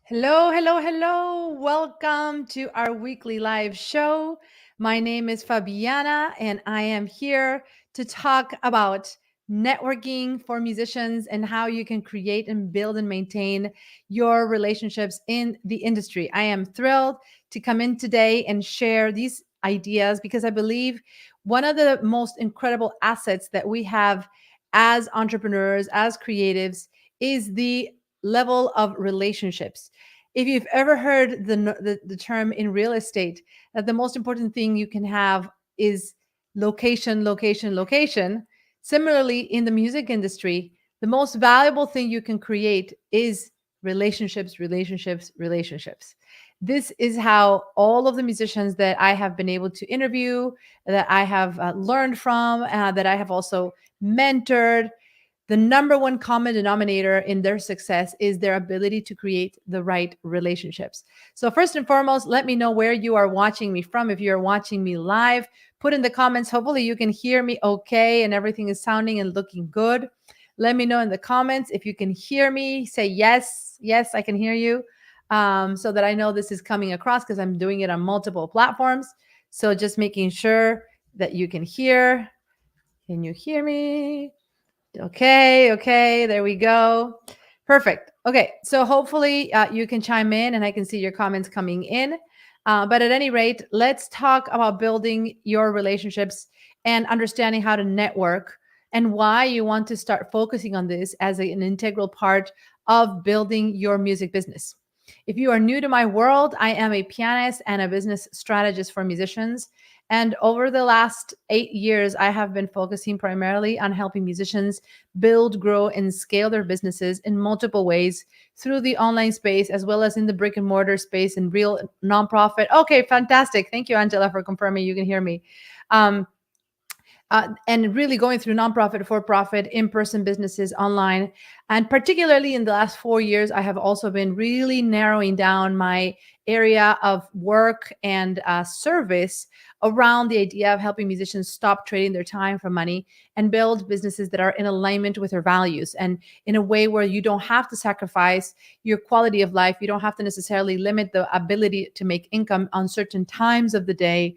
Hello, hello, hello. Welcome to our weekly live show. My name is Fabiana, and I am here to talk about networking for musicians and how you can create and build and maintain your relationships in the industry. I am thrilled to come in today and share these ideas because I believe one of the most incredible assets that we have as entrepreneurs, as creatives, is the level of relationships. If you've ever heard the term in real estate, that the most important thing you can have is location, location, location. Similarly, in the music industry, the most valuable thing you can create is relationships, relationships, relationships. This is how all of the musicians that I have been able to interview, that I have learned from, that I have also mentored, the number one common denominator in their success is their ability to create the right relationships. So, first and foremost, let me know where you are watching me from. If you're watching me live, put in the comments. Hopefully, you can hear me okay and everything is sounding and looking good. Let me know in the comments if you can hear me. Say yes, yes, I can hear you, so that I know this is coming across because I'm doing it on multiple platforms. So, just making sure that you can hear. Can you hear me? Okay, there we go. Perfect. Okay, so hopefully you can chime in and I can see your comments coming in. But at any rate, let's talk about building your relationships and understanding how to network and why you want to start focusing on this as an integral part of building your music business. If you are new to my world, I am a pianist and a business strategist for musicians. And over the last 8 years, I have been focusing primarily on helping musicians build, grow, and scale their businesses in multiple ways through the online space, as well as in the brick and mortar space and real nonprofit. Okay, fantastic. Thank you, Angela, for confirming you can hear me. Um, and really going through nonprofit, for profit, in person businesses online. And particularly in the last 4 years, I have also been really narrowing down my area of work and service around the idea of helping musicians stop trading their time for money and build businesses that are in alignment with their values and in a way where you don't have to sacrifice your quality of life. You don't have to necessarily limit the ability to make income on certain times of the day.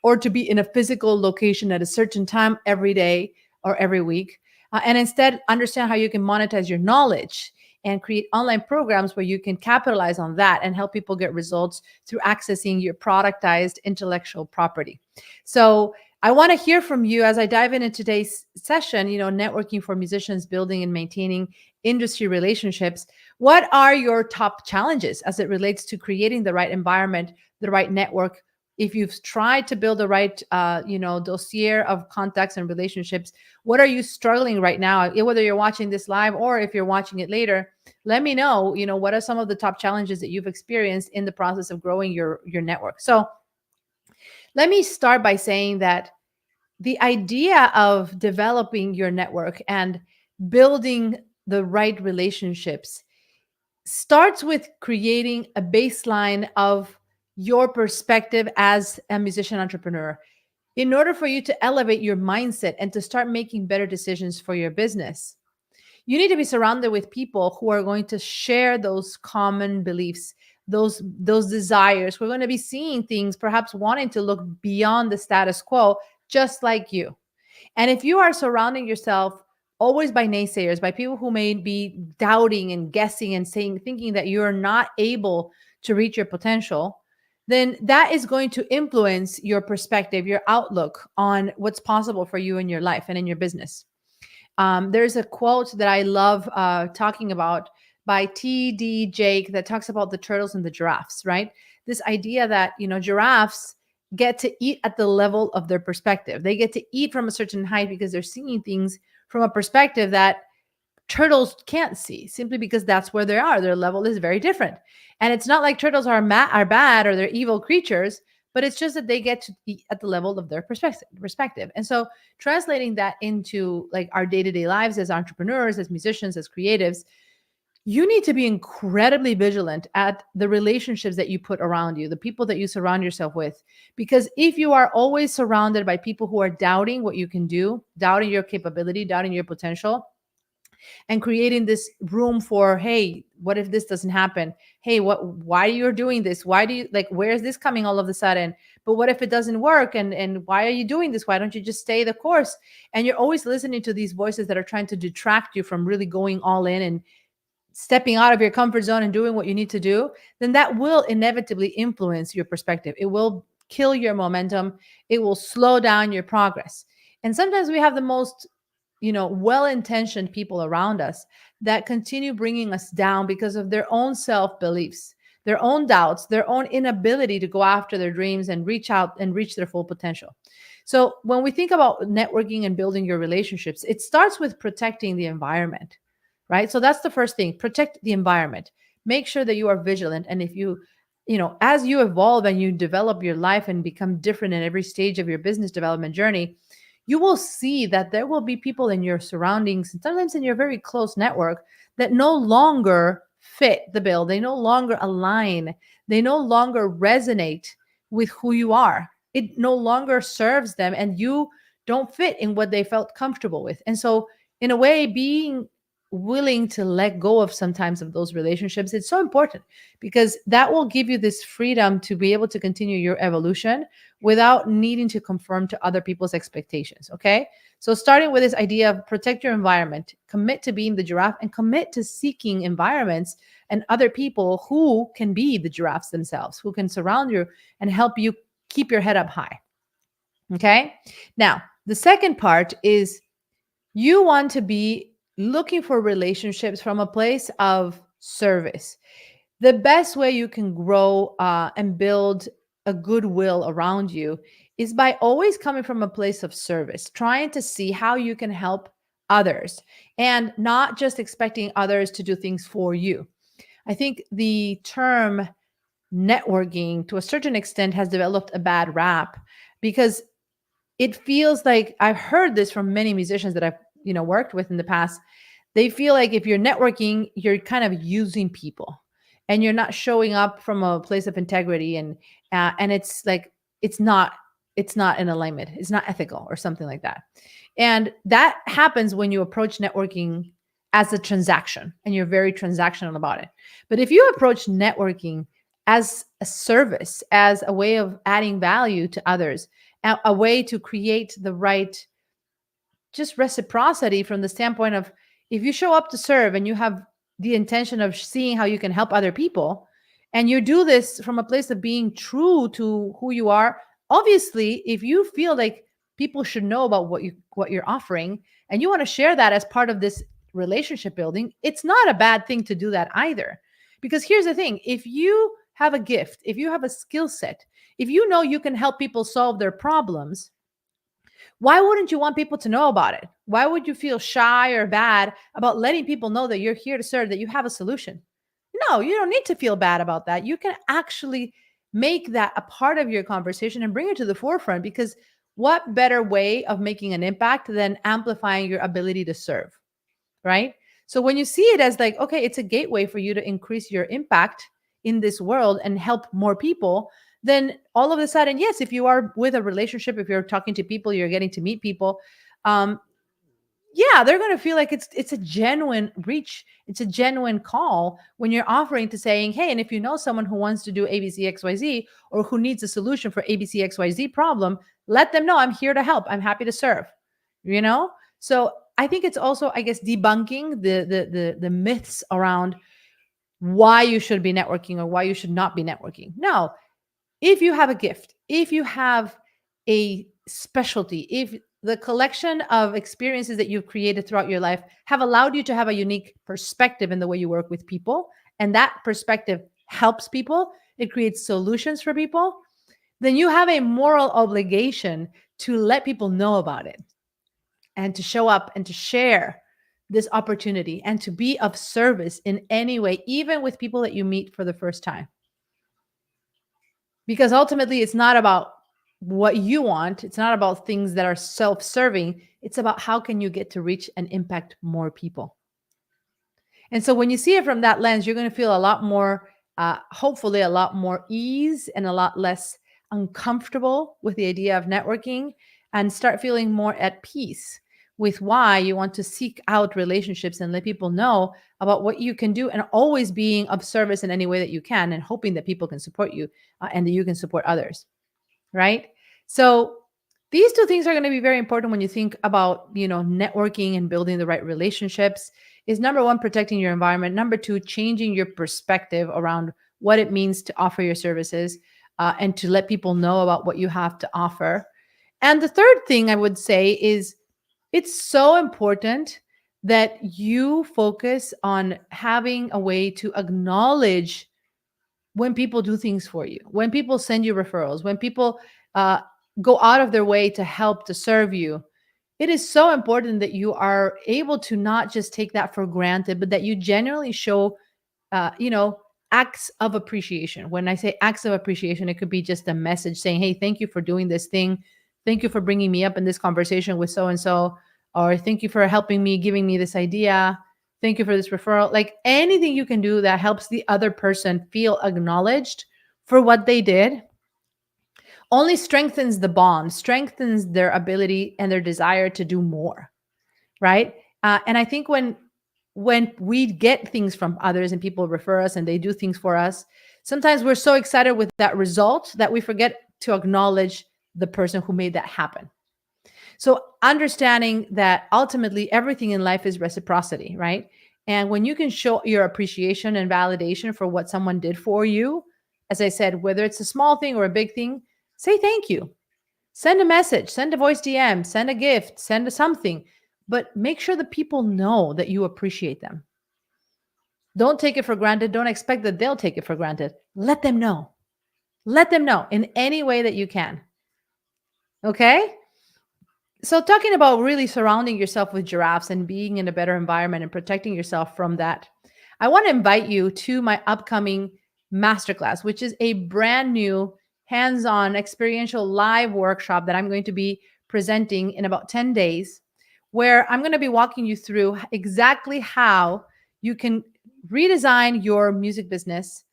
Or to be in a physical location at a certain time every day or every week. And instead, understand how you can monetize your knowledge and create online programs where you can capitalize on that and help people get results through accessing your productized intellectual property. So, I want to hear from you as I dive into today's session, networking for musicians, building and maintaining industry relationships. What are your top challenges as it relates to creating the right environment, the right network? If you've tried to build the right dossier of contacts and relationships, what are you struggling right now? Whether you're watching this live or if you're watching it later, let me know, what are some of the top challenges that you've experienced in the process of growing your network. So let me start by saying that the idea of developing your network and building the right relationships starts with creating a baseline of your perspective as a musician entrepreneur in order for you to elevate your mindset and to start making better decisions for your business. You need to be surrounded with people who are going to share those common beliefs, those desires. We're going to be seeing things, perhaps wanting to look beyond the status quo, just like you. And if you are surrounding yourself always by naysayers, by people who may be doubting and guessing and thinking that you're not able to reach your potential, then that is going to influence your perspective, your outlook on what's possible for you in your life and in your business. There's a quote that I love talking about by T.D. Jake that talks about the turtles and the giraffes, right? This idea that, giraffes get to eat at the level of their perspective. They get to eat from a certain height because they're seeing things from a perspective that turtles can't see, simply because that's where they are. Their level is very different. And it's not like turtles are bad or they're evil creatures, but it's just that they get to eat at the level of their perspective. And so translating that into like our day-to-day lives as entrepreneurs, as musicians, as creatives, you need to be incredibly vigilant at the relationships that you put around you, the people that you surround yourself with. Because if you are always surrounded by people who are doubting what you can do, doubting your capability, doubting your potential, and creating this room for, hey, what if this doesn't happen? Hey, why you're doing this? Why do you like, where is this coming all of a sudden? But what if it doesn't work? And why are you doing this? Why don't you just stay the course? And you're always listening to these voices that are trying to detract you from really going all in and stepping out of your comfort zone and doing what you need to do, then that will inevitably influence your perspective. It will kill your momentum. It will slow down your progress. And sometimes we have the most, well-intentioned people around us that continue bringing us down because of their own self-beliefs, their own doubts, their own inability to go after their dreams and reach out and reach their full potential. So when we think about networking and building your relationships, it starts with protecting the environment, right? So that's the first thing. Protect the environment. Make sure that you are vigilant. And if as you evolve and you develop your life and become different in every stage of your business development journey, you will see that there will be people in your surroundings, and sometimes in your very close network, that no longer fit the bill. They no longer align. They no longer resonate with who you are. It no longer serves them, and you don't fit in what they felt comfortable with. And so, in a way, being willing to let go of sometimes of those relationships, it's so important, because that will give you this freedom to be able to continue your evolution without needing to conform to other people's expectations. Okay, so starting with this idea of protect your environment, commit to being the giraffe, and commit to seeking environments and other people who can be the giraffes themselves, who can surround you and help you keep your head up high. Okay, now the second part is, you want to be looking for relationships from a place of service. The best way you can grow and build a goodwill around you is by always coming from a place of service, trying to see how you can help others and not just expecting others to do things for you. I think the term networking, to a certain extent, has developed a bad rap because it feels like, I've heard this from many musicians that I've worked with in the past. They feel like if you're networking, you're kind of using people and you're not showing up from a place of integrity, and it's like, it's not it's not in alignment, it's not ethical or something like that. And that happens when you approach networking as a transaction and you're very transactional about it. But if you approach networking as a service, as a way of adding value to others, a way to create the right just reciprocity from the standpoint of, if you show up to serve and you have the intention of seeing how you can help other people, and you do this from a place of being true to who you are. Obviously, if you feel like people should know about what you're offering, and you want to share that as part of this relationship building, it's not a bad thing to do that either. Because here's the thing, if you have a gift, if you have a skill set, if you know you can help people solve their problems, why wouldn't you want people to know about it? Why would you feel shy or bad about letting people know that you're here to serve, that you have a solution? No, you don't need to feel bad about that. You can actually make that a part of your conversation and bring it to the forefront, because what better way of making an impact than amplifying your ability to serve, right? So when you see it as like, okay, it's a gateway for you to increase your impact in this world and help more people, then all of a sudden, yes, if you are with a relationship, if you're talking to people, you're getting to meet people, um, yeah, they're going to feel like it's a genuine reach. It's a genuine call when you're offering to saying, hey, and if you know someone who wants to do ABCXYZ, or who needs a solution for ABCXYZ problem, let them know I'm here to help. I'm happy to serve. You know? So I think it's also, I guess, debunking the myths around why you should be networking or why you should not be networking. No, if you have a gift, if you have a specialty, if the collection of experiences that you've created throughout your life have allowed you to have a unique perspective in the way you work with people, and that perspective helps people, it creates solutions for people, then you have a moral obligation to let people know about it and to show up and to share this opportunity and to be of service in any way, even with people that you meet for the first time. Because ultimately, it's not about what you want. It's not about things that are self-serving. It's about how can you get to reach and impact more people. And so when you see it from that lens, you're going to feel a lot more, hopefully a lot more ease and a lot less uncomfortable with the idea of networking, and start feeling more at peace with why you want to seek out relationships and let people know about what you can do, and always being of service in any way that you can, and hoping that people can support you, and that you can support others, right? So these two things are going to be very important when you think about, networking and building the right relationships. Is number one, protecting your environment. Number two, changing your perspective around what it means to offer your services, and to let people know about what you have to offer. And the third thing I would say is, it's so important that you focus on having a way to acknowledge when people do things for you, when people send you referrals, when people uh, go out of their way to help, to serve you. It is so important that you are able to not just take that for granted, but that you genuinely show, uh, you know, acts of appreciation. When I say acts of appreciation, it could be just a message saying, "Hey, thank you for doing this thing. Thank you for bringing me up in this conversation with so and so," or "Thank you for helping me, giving me this idea. Thank you for this referral." Like anything you can do that helps the other person feel acknowledged for what they did only strengthens the bond, strengthens their ability and their desire to do more, right? And I think when we get things from others and people refer us and they do things for us, sometimes we're so excited with that result that we forget to acknowledge the person who made that happen. So understanding that ultimately everything in life is reciprocity, right? And when you can show your appreciation and validation for what someone did for you, as I said, whether it's a small thing or a big thing, say thank you. Send a message, send a voice DM, send a gift, send a something, but make sure the people know that you appreciate them. Don't take it for granted. Don't expect that they'll take it for granted. Let them know. Let them know in any way that you can. Okay? So, talking about really surrounding yourself with giraffes and being in a better environment and protecting yourself from that, I want to invite you to my upcoming masterclass, which is a brand new hands on experiential live workshop that I'm going to be presenting in about 10 days, where I'm going to be walking you through exactly how you can redesign your music business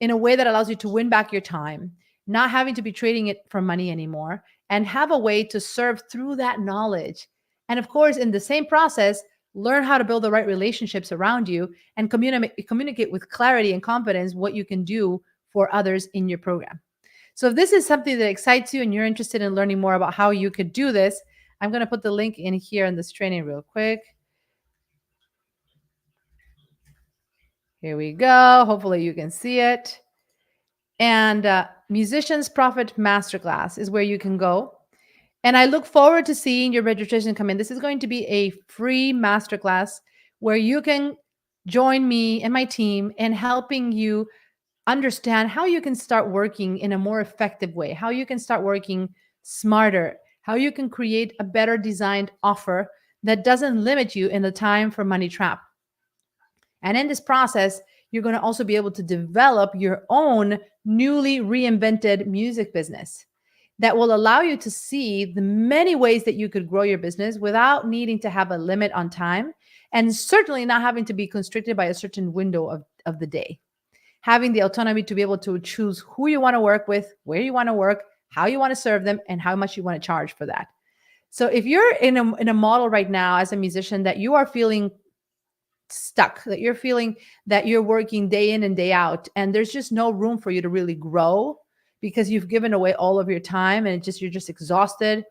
in a way that allows you to win back your time, not having to be trading it for money anymore, and have a way to serve through that knowledge. And of course, in the same process, learn how to build the right relationships around you and communicate with clarity and confidence what you can do for others in your program. So if this is something that excites you and you're interested in learning more about how you could do this, I'm going to put the link in here in this training real quick. Here we go. Hopefully you can see it. And Musicians Profit Masterclass is where you can go. And I look forward to seeing your registration come in. This is going to be a free masterclass where you can join me and my team in helping you understand how you can start working in a more effective way, how you can start working smarter, how you can create a better designed offer that doesn't limit you in the time for money trap. And in this process, you're going to also be able to develop your own newly reinvented music business that will allow you to see the many ways that you could grow your business without needing to have a limit on time, and certainly not having to be constricted by a certain window of the day. Having the autonomy to be able to choose who you want to work with, where you want to work, how you want to serve them, and how much you want to charge for that. So if you're in a model right now as a musician that you are feeling stuck, that you're feeling that you're working day in and day out, and there's just no room for you to really grow because you've given away all of your time and you're just exhausted,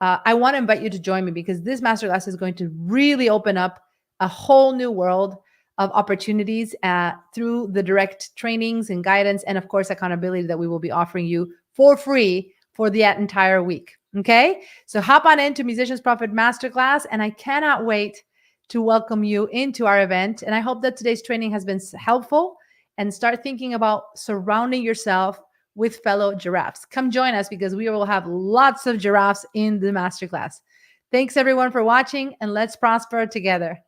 I want to invite you to join me, because this masterclass is going to really open up a whole new world of opportunities through the direct trainings and guidance, and of course accountability that we will be offering you for free for the entire week. Okay, so hop on into Musicians Profit Masterclass, and I cannot wait to welcome you into our event. And I hope that today's training has been helpful, and start thinking about surrounding yourself with fellow giraffes. Come join us, because we will have lots of giraffes in the masterclass. Thanks everyone for watching, and let's prosper together.